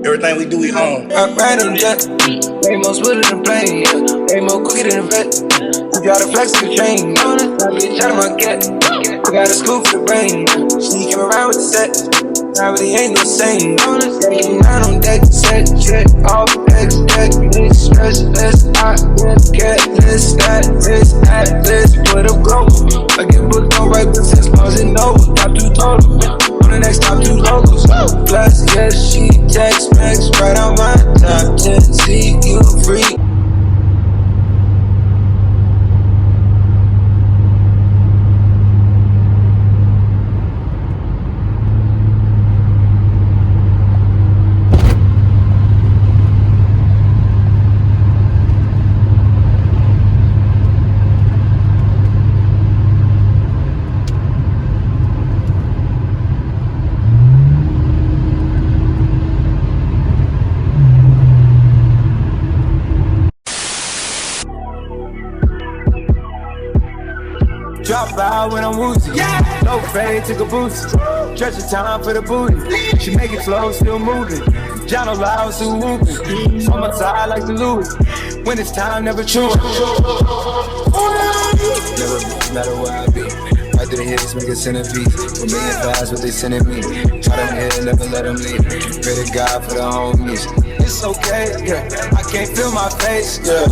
Everything we do, we own. I ride in the jet, way more sweeter than plane, yeah. Way more quicker than a vet. You gotta flex the train, that bitch out of my cat. I got a scoop for the brain, she came around with the set. Now really ain't no same. Getting down on deck, set, check, off, X, deck, mix, stressless, I will get this, that, this, put a glow. I get booked on right with 6 bars and over, top 2 total. On the next top 2 logos. Plus, yes, she text, max, right on my top 10, see you free. Drop out when I'm woozy. Yeah. No fade, took a boost. Stretch the time for the booty. She make it slow, still moving. John loud, still whooping. So on my side like the Louis. When it's time, never true. Never matter where I be. Right through the hits, make a centerpiece. For me and fast, what they sending me. Try them here, never let them leave. Pray to God for the homies. It's okay, yeah. I can't feel my face, yeah.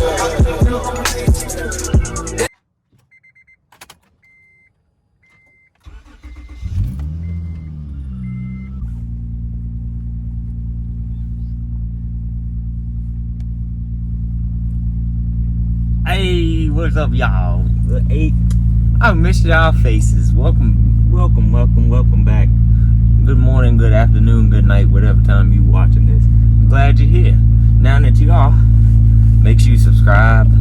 Hey, what's up, y'all? I missed y'all faces. Welcome back. Good morning, good afternoon, good night, whatever time you watching this. I'm glad you're here. Now that you are, make sure you subscribe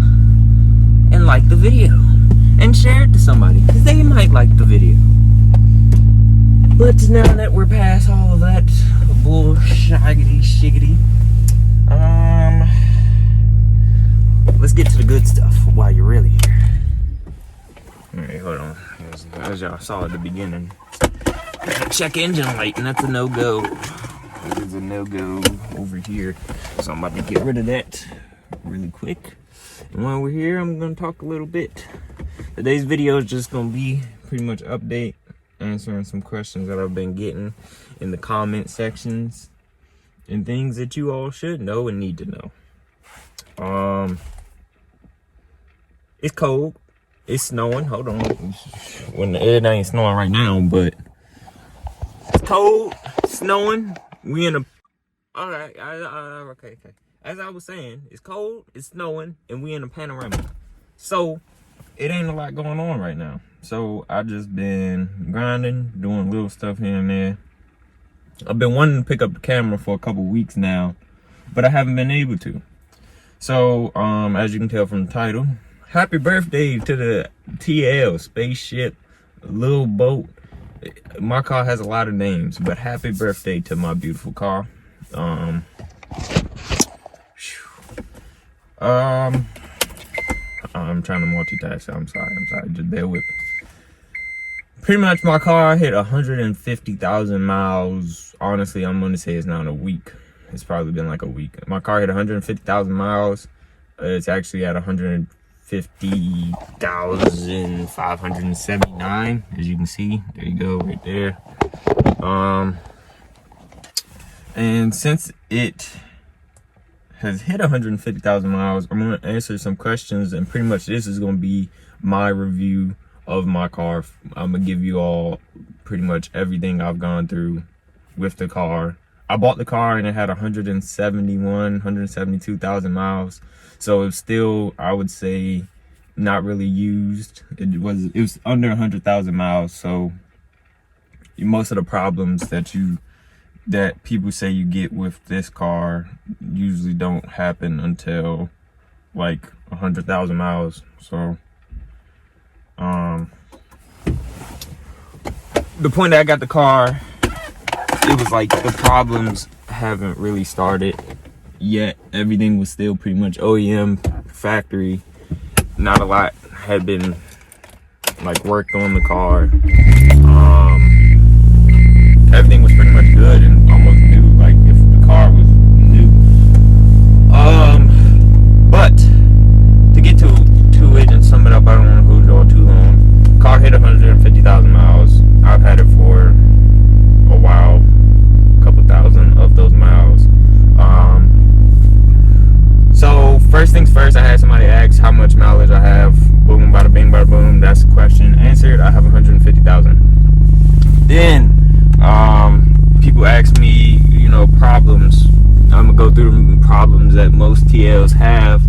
and like the video and share it to somebody, because they might like the video. But now that we're past all of that bullshit-shiggity, let's get to the good stuff while you're really here. Alright, hold on. As y'all saw at the beginning, check engine light, and that's a no-go. This is a no-go over here. So I'm about to get rid of that really quick. And while we're here, I'm going to talk a little bit. Today's video is just going to be pretty much update, answering some questions that I've been getting in the comment sections and things that you all should know and need to know. It's cold. It's snowing. Hold on. When it ain't snowing right now, but it's cold, snowing. We in a. All right. Okay. As I was saying, it's cold, it's snowing, and we in a panorama. So it ain't a lot going on right now. So I just been grinding, doing little stuff here and there. I've been wanting to pick up the camera for a couple weeks now, but I haven't been able to. So, as you can tell from the title, happy birthday to the TL, spaceship, little boat. My car has a lot of names, but happy birthday to my beautiful car. I'm trying to multitask, so I'm sorry, just bear with me. Pretty much my car hit 150,000 miles. Honestly, I'm gonna say it's not a week. It's probably been like a week. My car hit 150,000 miles. It's actually at 150,579, as you can see. There you go, right there. And since it has hit 150,000 miles, I'm gonna answer some questions, and pretty much this is gonna be my review of my car. I'm gonna give you all pretty much everything I've gone through with the car. I bought the car and it had 172,000 miles. So it's still, I would say, not really used. It was under 100,000 miles. So most of the problems that people say you get with this car usually don't happen until like 100,000 miles. So the point that I got the car, it was like the problems haven't really started yet. Everything was still pretty much OEM factory. Not a lot had been like worked on the car. Everything was pretty much good and almost new. Like if the car was Then people ask me, you know, problems. I'm gonna go through the problems that most TLs have.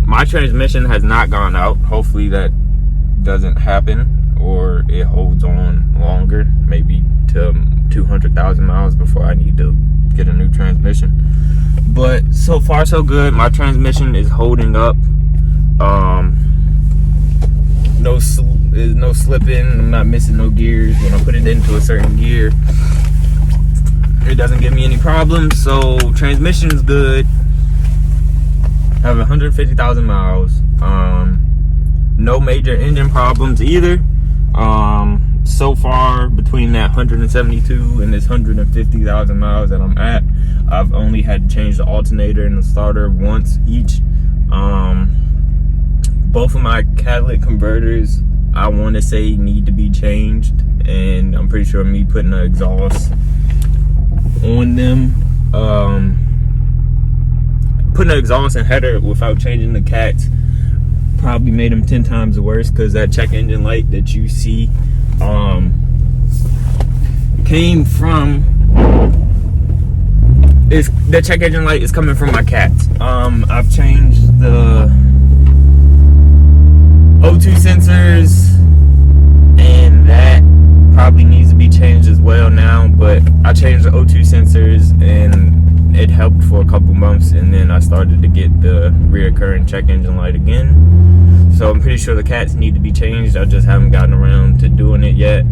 My transmission has not gone out. Hopefully that doesn't happen, or it holds on longer, maybe to 200,000 miles before I need to get a new transmission. But so far so good. My transmission is holding up. No slipping. I'm not missing no gears. When I put it into a certain gear, it doesn't give me any problems. So transmission is good. I have 150,000 miles. No major engine problems either. So far, between that 172 and this 150,000 miles that I'm at, I've only had to change the alternator and the starter once each. Both of my catalytic converters, I want to say, need to be changed, and I'm pretty sure me putting the exhaust on them, putting the exhaust and header without changing the cats probably made them 10 times worse, because that check engine light that you see came from, the check engine light is coming from my cats. I've changed the O2 sensors, and that probably needs to be changed as well now, but I changed the O2 sensors and it helped for a couple months, and then I started to get the reoccurring check engine light again. So I'm pretty sure the cats need to be changed. I just haven't gotten around to doing it yet.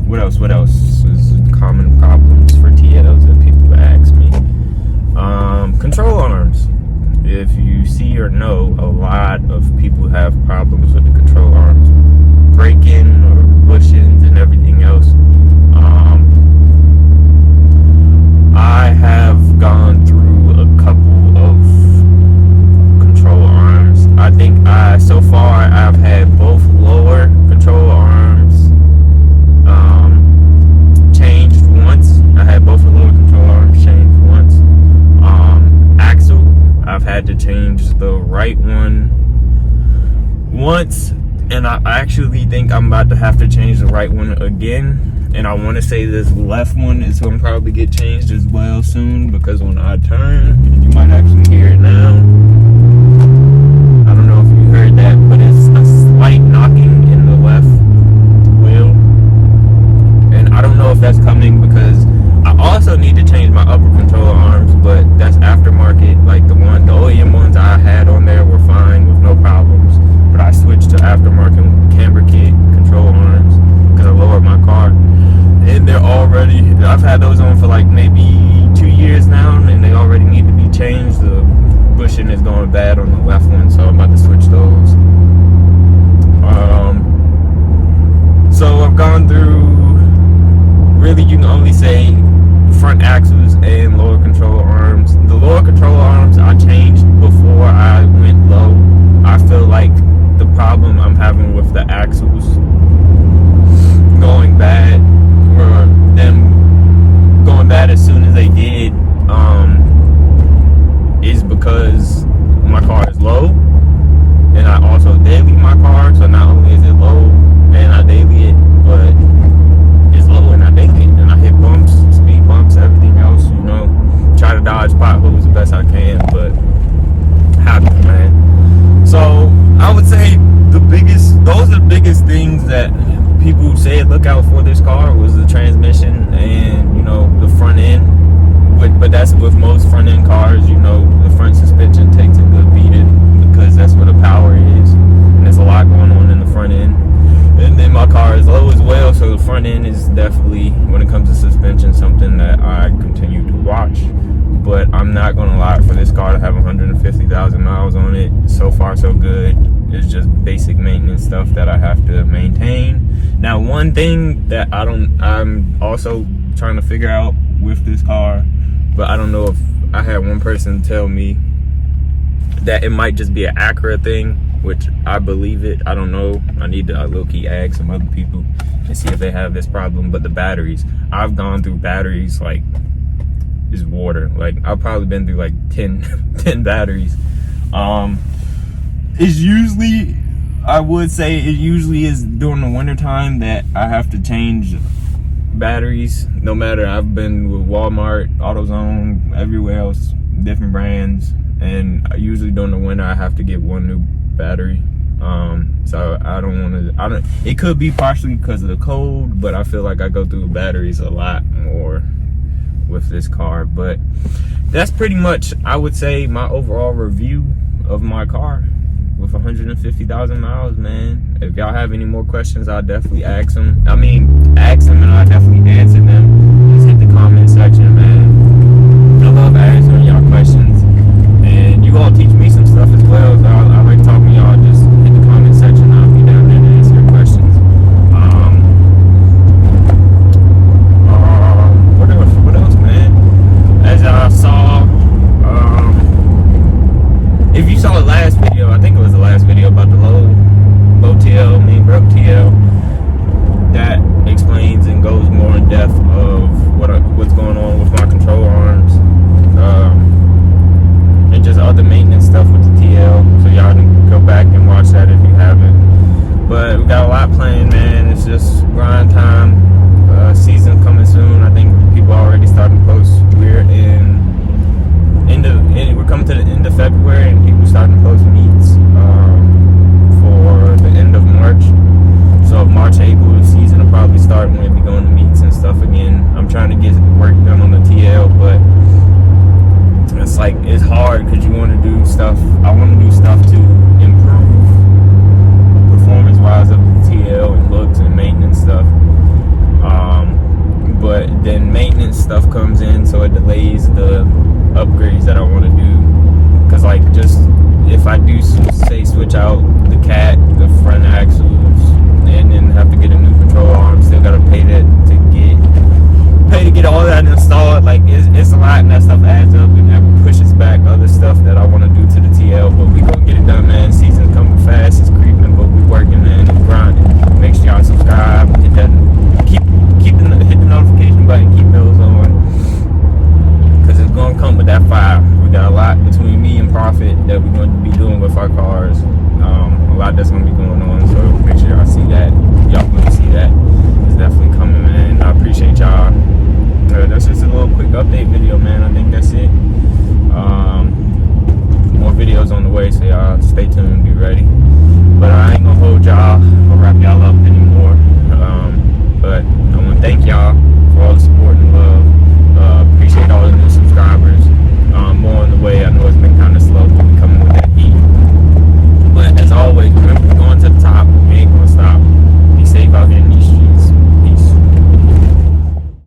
What else is common problems for TLs that people ask me? Control arms. If you see or know, a lot of people have problems with the control arms, braking or bushings and everything else. I have gone through a couple of control arms. I think so far I've had both lower control arms changed once. I had both the lower control arms changed once. Axle, I've had to change the right one once, and I actually think I'm about to have to change the right one again. And I want to say this left one is going to probably get changed as well soon, because when I turn, you might actually hear it now. I don't know if you heard that, but it's a slight knocking in the left wheel. And I don't know if that's coming, because I also need to change my upper control arms, but that's aftermarket. Like the OEM ones I had on there were fine with no problems, but I switched to aftermarket camber kit control arms because I lowered my car, and they're already, I've had those on for like maybe 2 years now, and they already need to be changed. The bushing is going bad on the left one, so I'm about to switch those. So I've gone through, really you can only say front axles and lower control arms. The lower control arms I changed before I went low. I feel like the problem I'm having with the axles going bad, or them going bad as soon as they did, is because my car is low, and I also daily my car. So not only is it low and I daily it, but it's low and I daily it, and I hit bumps, speed bumps, everything else, you know, try to dodge potholes the best I can, but happens, man. So I would say those are the biggest things that people said look out for this car, was the transmission and, you know, the front end. But that's with most front end cars, you know, the front suspension takes a good beating, because that's where the power is, and there's a lot going on in the front end. And then my car is low as well, so the front end is definitely, when it comes to suspension, something that I continue to watch. But I'm not gonna lie, for this car to have 150,000 miles on it, so far so good. It's just basic maintenance stuff that I have to maintain. Now, one thing that I'm also trying to figure out with this car, but I don't know if, I had one person tell me that it might just be an Acura thing, which I believe it. I don't know. I need to low-key ask some other people and see if they have this problem. But the batteries, I've gone through batteries like it's water. Like, I've probably been through like 10 batteries. It's usually, I would say it usually is during the winter time that I have to change batteries. No matter, I've been with Walmart, AutoZone, everywhere else, different brands, and usually during the winter I have to get one new battery. So I don't want to, it could be partially because of the cold, but I feel like I go through batteries a lot more with this car. But that's pretty much, I would say, my overall review of my car with 150,000 miles, man. If y'all have any more questions, I'll definitely ask them. Ask them and I'll definitely answer them. Just hit the comment section, man. I love answering y'all questions. And you all teach me some stuff as well. So I like talking to y'all. Just hit the comment section. I'll be down there to answer your questions. What else, man? As I saw, if you saw the last video, I think it was the last video about the low TL, mean broke TL, that explains and goes more in depth of what's going on with my control arms, and just other maintenance stuff with the TL. So y'all can go back and watch that if you haven't. But we got a lot planned, man. It's just grind time. Season coming soon. I think people already starting to post. We're coming to the end of February, and people starting to post meets for the end of March. So March, April, the season will probably start when we be going to meets and stuff again. I'm trying to get work done on the TL, but it's like, it's hard because you want to do stuff. I want to do stuff to improve performance-wise of the TL and looks and maintenance stuff. But then maintenance stuff comes in, so it delays the upgrades that I want to do. Cause like, just if I do say switch out the cat, the front axles, and then have to get a new control arm, still gotta pay to get all that installed. Like, it's a lot, and that stuff adds up, and that pushes back other stuff that I want to do to the TL. But we gonna get it done, man. Season's coming fast, it's creeping, but we working, man, and grinding. Make sure y'all subscribe, hit the notification button, keep those on, because it's gonna come with that fire. We got a lot between me and Profit that we're going to be doing with our cars. A lot that's gonna be going on, so make sure y'all see that. Y'all gonna see that. It's definitely coming, man. I appreciate y'all. That's just a little quick update video, man. I think that's it. More videos on the way, so y'all stay tuned, be ready.